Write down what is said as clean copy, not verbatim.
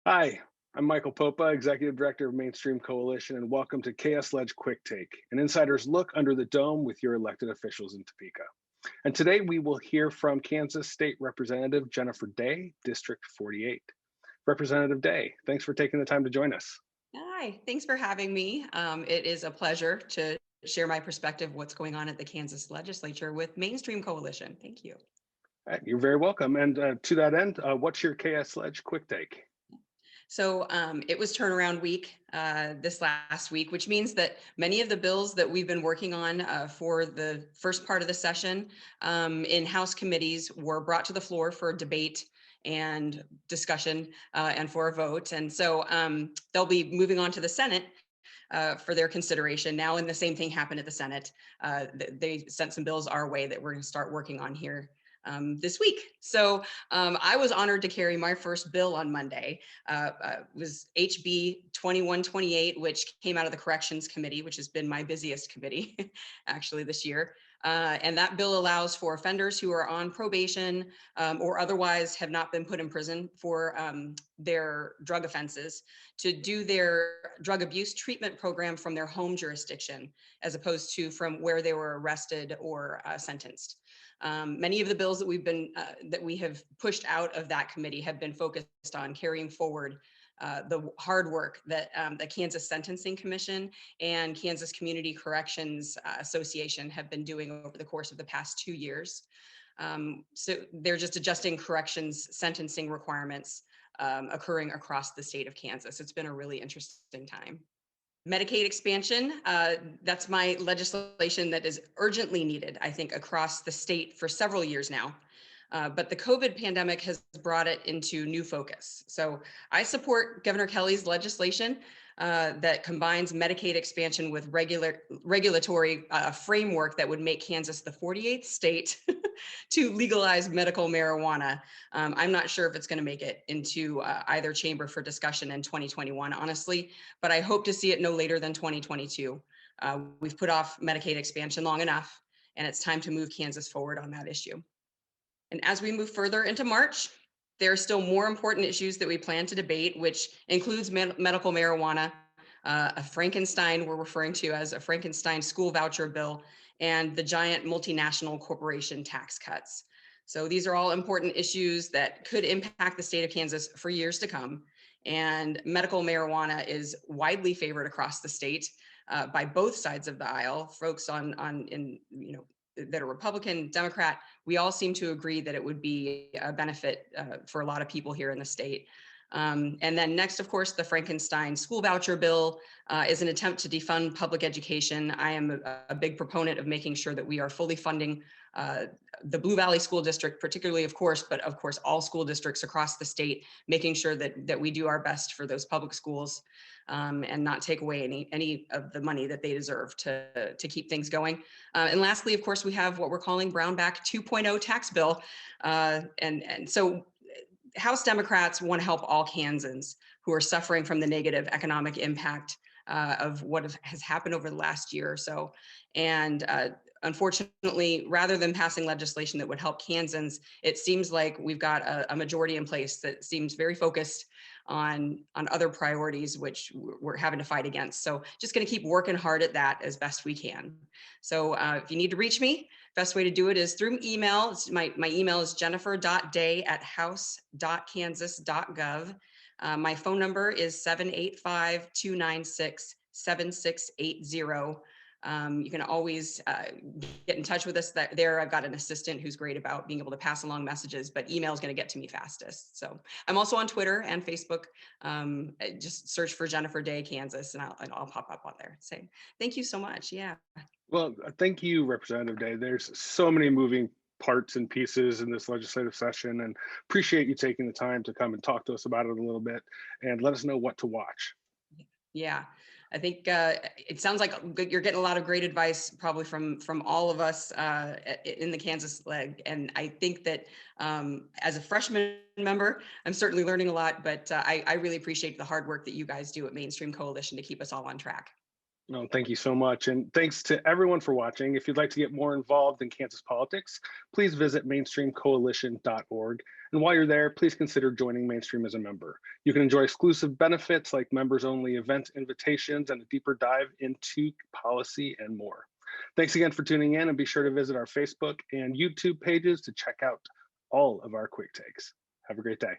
Hi, I'm Michael Poppa, Executive Director of Mainstream Coalition, and welcome to KS Ledge Quick Take, an insider's look under the dome with your elected officials in Topeka. And today we will hear from Kansas State Representative Jennifer Day, District 48. Representative Day, thanks for taking the time to join us. Hi, thanks for having me. It is a pleasure to share my perspective of what's going on at the Kansas legislature with Mainstream Coalition. Thank you. You're very welcome. And to that end, what's your KS Ledge Quick Take? It was turnaround week this last week, which means that many of the bills that we've been working on for the first part of the session in House committees were brought to the floor for debate and discussion and for a vote. And so they'll be moving on to the Senate for their consideration now. And the same thing happened at the Senate. They sent some bills our way that we're going to start working on here this week. I was honored to carry my first bill on Monday. Was HB 2128, which came out of the Corrections Committee, which has been my busiest committee actually this year. And that bill allows for offenders who are on probation or otherwise have not been put in prison for their drug offenses to do their drug abuse treatment program from their home jurisdiction, as opposed to from where they were arrested or sentenced. Many of the bills that we have pushed out of that committee have been focused on carrying forward the hard work that the Kansas Sentencing Commission and Kansas Community Corrections Association have been doing over the course of the past 2 years. So they're just adjusting corrections sentencing requirements occurring across the state of Kansas. It's been a really interesting time. Medicaid expansion, that's my legislation that is urgently needed, I think, across the state for several years now. But the COVID pandemic has brought it into new focus. So I support Governor Kelly's legislation that combines Medicaid expansion with regulatory framework that would make Kansas the 48th state to legalize medical marijuana. I'm not sure if it's going to make it into either chamber for discussion in 2021, honestly, but I hope to see it no later than 2022. We've put off Medicaid expansion long enough, and it's time to move Kansas forward on that issue. And as we move further into March, there are still more important issues that we plan to debate, which includes medical marijuana, a Frankenstein we're referring to as a Frankenstein school voucher bill, and the giant multinational corporation tax cuts. So these are all important issues that could impact the state of Kansas for years to come. And medical marijuana is widely favored across the state by both sides of the aisle. Folks that are Republican, Democrat, we all seem to agree that it would be a benefit for a lot of people here in the state. And then next, of course, the Frankenstein school voucher bill is an attempt to defund public education. I am a big proponent of making sure that we are fully funding the Blue Valley School District, particularly, of course, but of course, all school districts across the state, making sure that we do our best for those public schools and not take away any of the money that they deserve to keep things going. And lastly, of course, we have what we're calling Brownback 2.0 tax bill. So House Democrats want to help all Kansans who are suffering from the negative economic impact of what has happened over the last year or so. And unfortunately, rather than passing legislation that would help Kansans, it seems like we've got a majority in place that seems very focused on other priorities, which we're having to fight against. So just going to keep working hard at that as best we can. So if you need to reach me, best way to do it is through email. My email is jennifer.day@house.kansas.gov. My phone number is 785-296-7680. You can always get in touch with us there. I've got an assistant who's great about being able to pass along messages, but email is going to get to me fastest. So I'm also on Twitter and Facebook. Just search for Jennifer Day, Kansas, and I'll pop up on there. Say, thank you so much. Yeah. Well, thank you, Representative Day. There's so many moving parts and pieces in this legislative session, and appreciate you taking the time to come and talk to us about it a little bit and let us know what to watch. Yeah, I think it sounds like you're getting a lot of great advice probably from all of us in the Kansas leg. And I think that as a freshman member, I'm certainly learning a lot, but I really appreciate the hard work that you guys do at Mainstream Coalition to keep us all on track. No, thank you so much. And thanks to everyone for watching. If you'd like to get more involved in Kansas politics, please visit mainstreamcoalition.org. And while you're there, please consider joining Mainstream as a member. You can enjoy exclusive benefits like members only event invitations and a deeper dive into policy and more. Thanks again for tuning in, and be sure to visit our Facebook and YouTube pages to check out all of our quick takes. Have a great day.